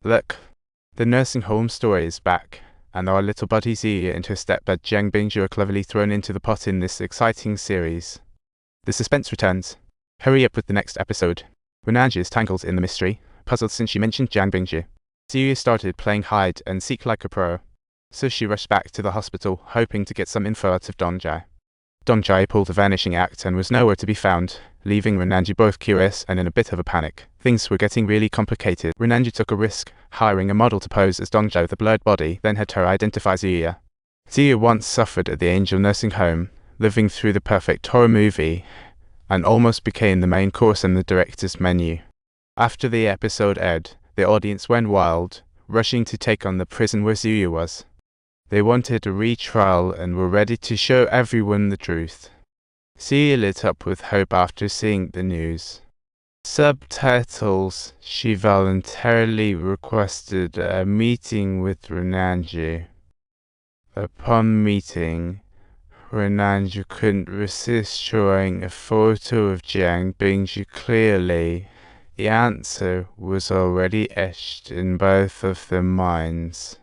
Look, the nursing home story is back, and our little buddy Xiuya and her stepdad Jiang Bingju are cleverly thrown into the pot in this exciting series. The suspense returns. Hurry up with the next episode. Renanji is tangled in the mystery, puzzled since she mentioned Jiang Bingju. Xiuya started playing hide and seek like a pro, so she rushed back to the hospital, hoping to get some info out of Dongjai. Dongjai pulled a vanishing act and was nowhere to be found, leaving Renanji both curious and in a bit of a panic. Things were getting really complicated. Renanji took a risk, hiring a model to pose as Dongjai with a blurred body, then had her identify Xiuya. Xiuya once suffered at the Angel nursing home, living through the perfect horror movie, and almost became the main course in the director's menu. After the episode aired, the audience went wild, rushing to take on the prison where Xiuya was. They wanted a retrial and were ready to show everyone the truth. Xiuya lit up with hope after seeing the news. Subtitles. She voluntarily requested a meeting with Renanji. Upon meeting, Renanji couldn't resist showing a photo of Jiang Bingju clearly. The answer was already etched in both of their minds.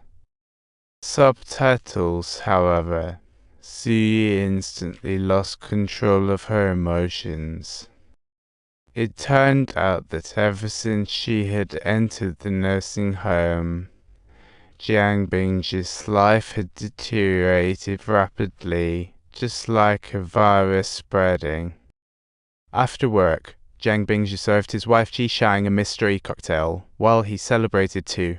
Subtitles, however. Xiuya instantly lost control of her emotions. It turned out that ever since she had entered the nursing home, Jiang Bingju's life had deteriorated rapidly, just like a virus spreading. After work, Jiang Bingju served his wife Xiuya a mystery cocktail, while he celebrated too.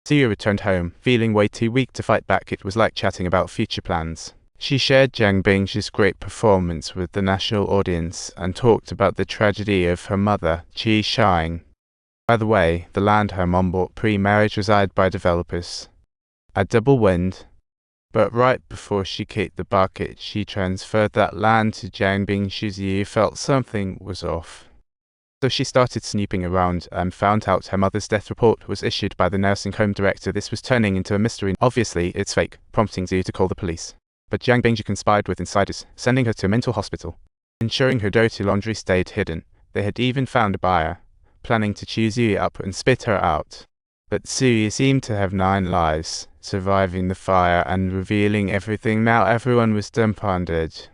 Xiuya returned home, feeling way too weak to fight back. It was like chatting about future plans. She shared Jiang Bingju's great performance with the national audience and talked about the tragedy of her mother, Xiuya. By the way, the land her mom bought pre-marriage was eyed by developers. A double wind. But right before she kicked the bucket, she transferred that land to Jiang Bingju. Xiuya felt something was off. So she started snooping around and found out her mother's death report was issued by the nursing home director. This was turning into a mystery. Obviously, it's fake, prompting Xiuya to call the police. But Jiang Bingju conspired with insiders, sending her to a mental hospital, ensuring her dirty laundry stayed hidden. They had even found a buyer, planning to chew Xiuya up and spit her out. But Xiuya seemed to have 9 lives, surviving the fire and revealing everything. Now everyone was dumbfounded.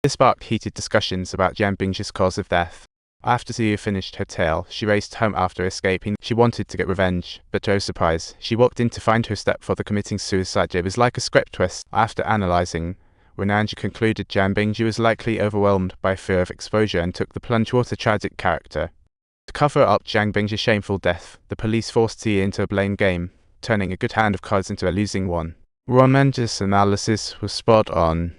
This sparked heated discussions about Jiang Bingju's cause of death. After Xiuya finished her tale, she raced home after escaping. She wanted to get revenge, but to her surprise, she walked in to find her stepfather committing suicide. It was like a script twist. After analyzing, Renanji concluded Jiang Bingju was likely overwhelmed by fear of exposure and took the plunge. What a tragic character. To cover up Jiang Bingju's shameful death, the police forced Xiuya into a blame game, turning a good hand of cards into a losing one. Renanji's analysis was spot on.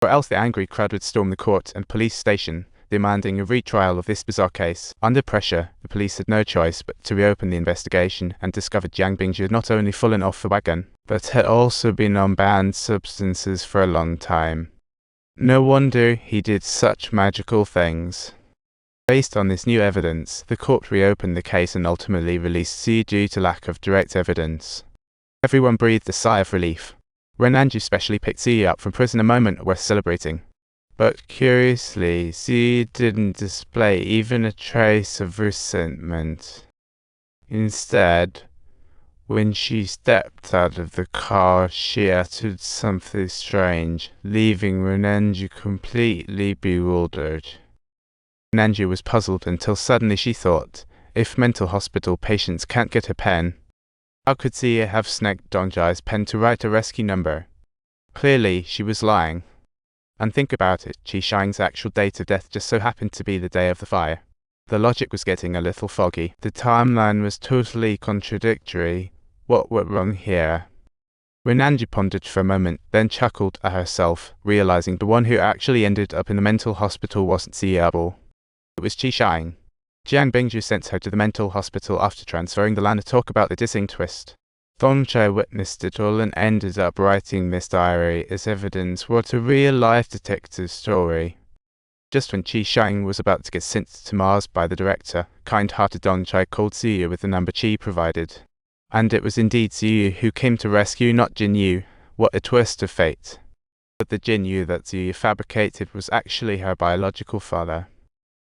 Or else the angry crowd would storm the court and police station, demanding a retrial of this bizarre case. Under pressure, the police had no choice but to reopen the investigation and discovered Jiang Bingju had not only fallen off the wagon, but had also been on banned substances for a long time. No wonder he did such magical things. Based on this new evidence, the court reopened the case and ultimately released Xiuya due to lack of direct evidence. Everyone breathed a sigh of relief. Renanji specially picked Xiuya up from prison, a moment worth celebrating. But curiously, Xiuya didn't display even a trace of resentment. Instead, when she stepped out of the car, she uttered something strange, leaving Renanji completely bewildered. Renanji was puzzled until suddenly she thought, if mental hospital patients can't get a pen, how could Xiuya have snagged Dongjai's pen to write a rescue number? Clearly, she was lying. And think about it, Xiuya's actual date of death just so happened to be the day of the fire. The logic was getting a little foggy. The timeline was totally contradictory. What went wrong here? Renanji pondered for a moment, then chuckled at herself, realizing the one who actually ended up in the mental hospital wasn't Xiuya. It was Xiuya. Jiang Bingju sent her to the mental hospital after transferring the land to talk about the dissing twist. Dongjai witnessed it all and ended up writing this diary as evidence. What a real-life detective story. Just when Xiuya was about to get sent to Mars by the director, kind-hearted Dongjai called Xiuya with the number Qi provided. And it was indeed Xiuya who came to rescue, not Jinyu. What a twist of fate. But the Jinyu that Xiuya fabricated was actually her biological father.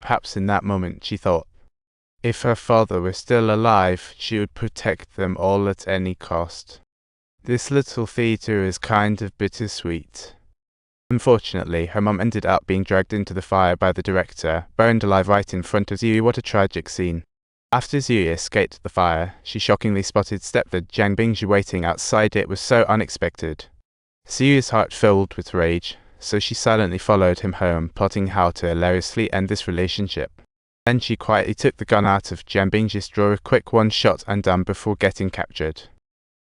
Perhaps in that moment she thought, If her father were still alive, she would protect them all at any cost. This little theatre is kind of bittersweet. Unfortunately, her mum ended up being dragged into the fire by the director, burned alive right in front of Xiuya. What a tragic scene. After Xiuya escaped the fire, she shockingly spotted stepdad Jiang Bingzhi waiting outside. It was so unexpected. Xiuya's heart filled with rage, so she silently followed him home, plotting how to hilariously end this relationship. Then she quietly took the gun out of Jiang Bingzhi's drawer, a quick one shot and done before getting captured.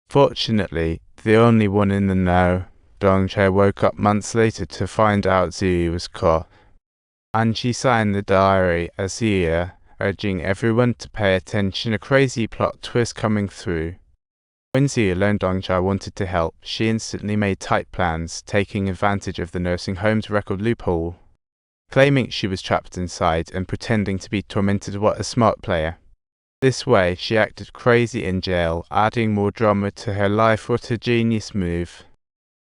Fortunately, the only one in the know, Dongchae woke up months later to find out Xiuya was caught. And she signed the diary as Xiuya, urging everyone to pay attention. A crazy plot twist coming through. When Xiuya learned Dongchae wanted to help, she instantly made tight plans, taking advantage of the nursing home's record loophole. Claiming she was trapped inside and pretending to be tormented. What a smart player. This way, she acted crazy in jail, adding more drama to her life. What a genius move.